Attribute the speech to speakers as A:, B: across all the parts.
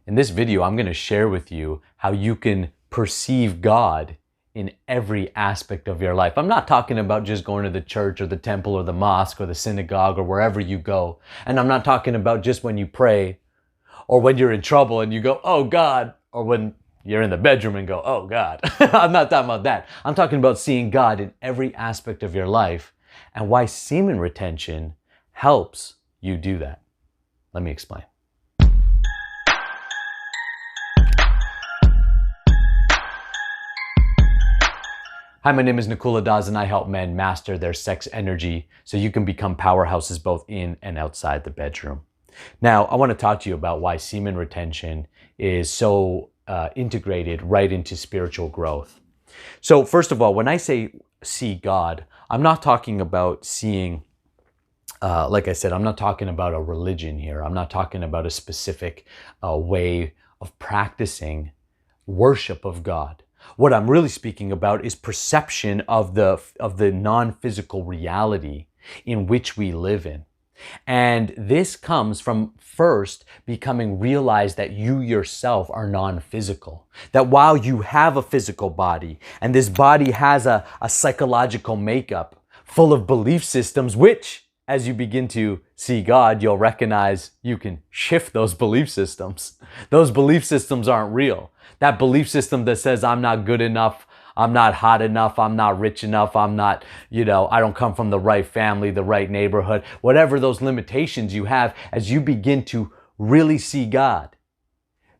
A: In this video, I'm going to share with you how you can perceive God in every aspect of your life. I'm not talking about just going to the church or the temple or the mosque or the synagogue or wherever you go. And I'm not talking about just when you pray or when you're in trouble and you go, oh God, or when you're in the bedroom and go, oh God. I'm not talking about that. I'm talking about seeing God in every aspect of your life and why semen retention helps you do that. Let me explain. Hi, my name is Nakula Das and I help men master their sex energy so you can become powerhouses both in and outside the bedroom. Now, I want to talk to you about why semen retention is so integrated right into spiritual growth. So first of all, when I say see God, I'm not talking about seeing, like I said, I'm not talking about a religion here. I'm not talking about a specific way of practicing worship of God. What I'm really speaking about is perception of the non-physical reality in which we live in. And this comes from first becoming realized that you yourself are non-physical. That while you have a physical body and this body has a psychological makeup full of belief systems, which as you begin to see God, you'll recognize you can shift those belief systems. Those belief systems aren't real. That belief system that says I'm not good enough, I'm not hot enough, I'm not rich enough, I'm not, I don't come from the right family, the right neighborhood, whatever those limitations you have, as you begin to really see God,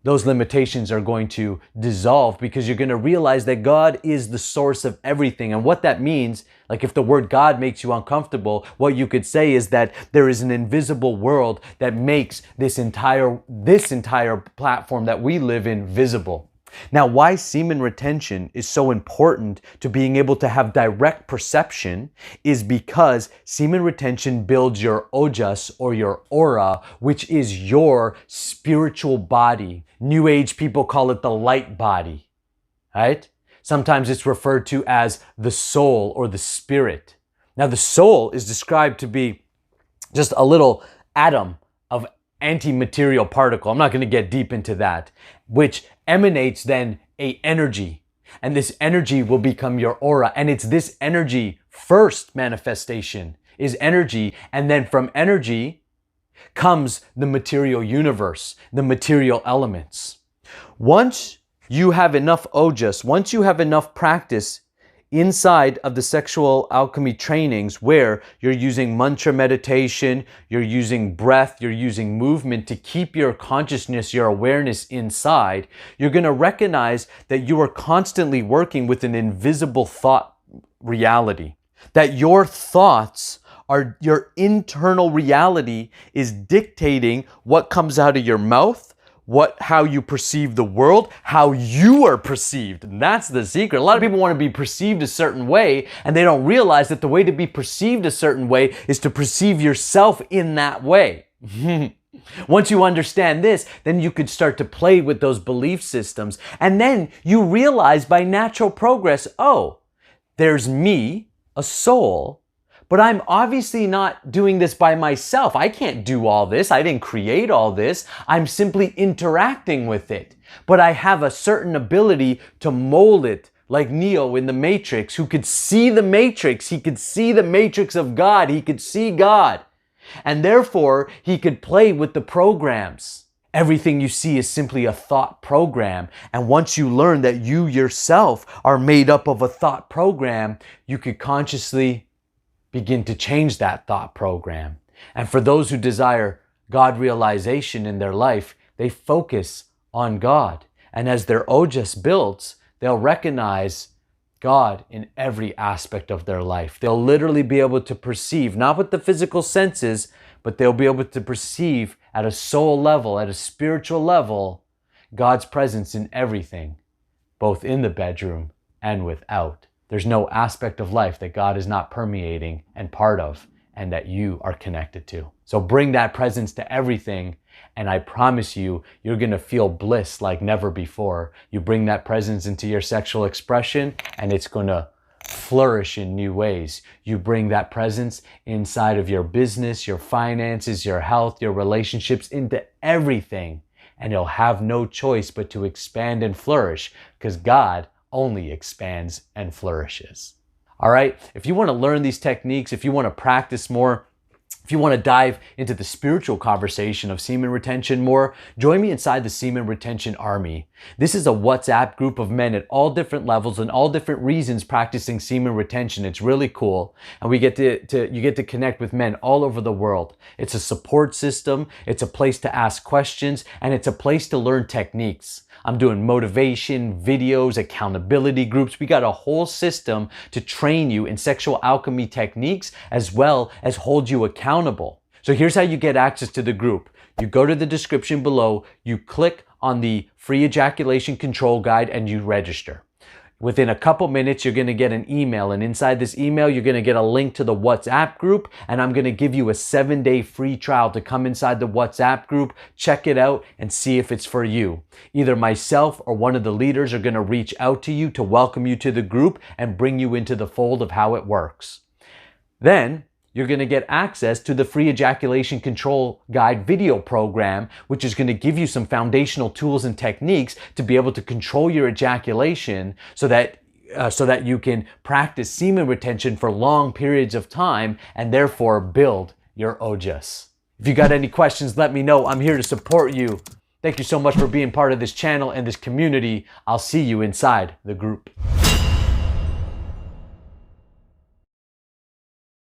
A: those limitations are going to dissolve because you're going to realize that God is the source of everything. And what that means, like if the word God makes you uncomfortable, what you could say is that there is an invisible world that makes this entire platform that we live in visible. Now, why semen retention is so important to being able to have direct perception is because semen retention builds your ojas or your aura, which is your spiritual body. New Age people call it the light body, right? Sometimes it's referred to as the soul or the spirit. Now, the soul is described to be just a little atom of anti-material particle. I'm not going to get deep into that, which emanates then a energy. And this energy will become your aura. And it's this energy, first manifestation is energy. And then from energy comes the material universe, the material elements. Once you have enough ojas, once you have enough practice inside of the sexual alchemy trainings where you're using mantra meditation, you're using breath, you're using movement to keep your consciousness, your awareness inside, you're going to recognize that you are constantly working with an invisible thought reality. That your thoughts are, your internal reality is dictating what comes out of your mouth, how you perceive the world, how you are perceived. And that's the secret. A lot of people want to be perceived a certain way, and they don't realize that the way to be perceived a certain way is to perceive yourself in that way. Once you understand this, then you could start to play with those belief systems. And then you realize by natural progress, oh, there's me, a soul, but I'm obviously not doing this by myself. I can't do all this. I didn't create all this. I'm simply interacting with it. But I have a certain ability to mold it, like Neo in the Matrix, who could see the Matrix. He could see the Matrix of God. He could see God. And therefore, he could play with the programs. Everything you see is simply a thought program. And once you learn that you yourself are made up of a thought program, you could consciously begin to change that thought program. And for those who desire God realization in their life, they focus on God. And as their ojas builds, they'll recognize God in every aspect of their life. They'll literally be able to perceive, not with the physical senses, but they'll be able to perceive at a soul level, at a spiritual level, God's presence in everything, both in the bedroom and without. There's no aspect of life that God is not permeating and part of and that you are connected to. So bring that presence to everything, and I promise you, you're going to feel bliss like never before. You bring that presence into your sexual expression and it's going to flourish in new ways. You bring that presence inside of your business, your finances, your health, your relationships, into everything. and you'll have no choice but to expand and flourish, because God only expands and flourishes. All right, if you want to learn these techniques, if you want to practice more, if you want to dive into the spiritual conversation of semen retention more, join me inside the Semen Retention Army. This is a WhatsApp group of men at all different levels and all different reasons practicing semen retention. It's really cool. And you get to connect with men all over the world. It's a support system, it's a place to ask questions, and it's a place to learn techniques. I'm doing motivation, videos, accountability groups. We got a whole system to train you in sexual alchemy techniques as well as hold you accountable. So here's how you get access to the group. You go to the description below, you click on the free ejaculation control guide, and you register. Within a couple minutes, you're going to get an email, and inside this email, you're going to get a link to the WhatsApp group, and I'm going to give you a 7-day free trial to come inside the WhatsApp group, check it out, and see if it's for you. Either myself or one of the leaders are going to reach out to you to welcome you to the group and bring you into the fold of how it works. Then, you're going to get access to the free ejaculation control guide video program, which is going to give you some foundational tools and techniques to be able to control your ejaculation so that you can practice semen retention for long periods of time and therefore build your ojas. If you got any questions, let me know. I'm here to support you. Thank you so much for being part of this channel and this community. I'll see you inside the group.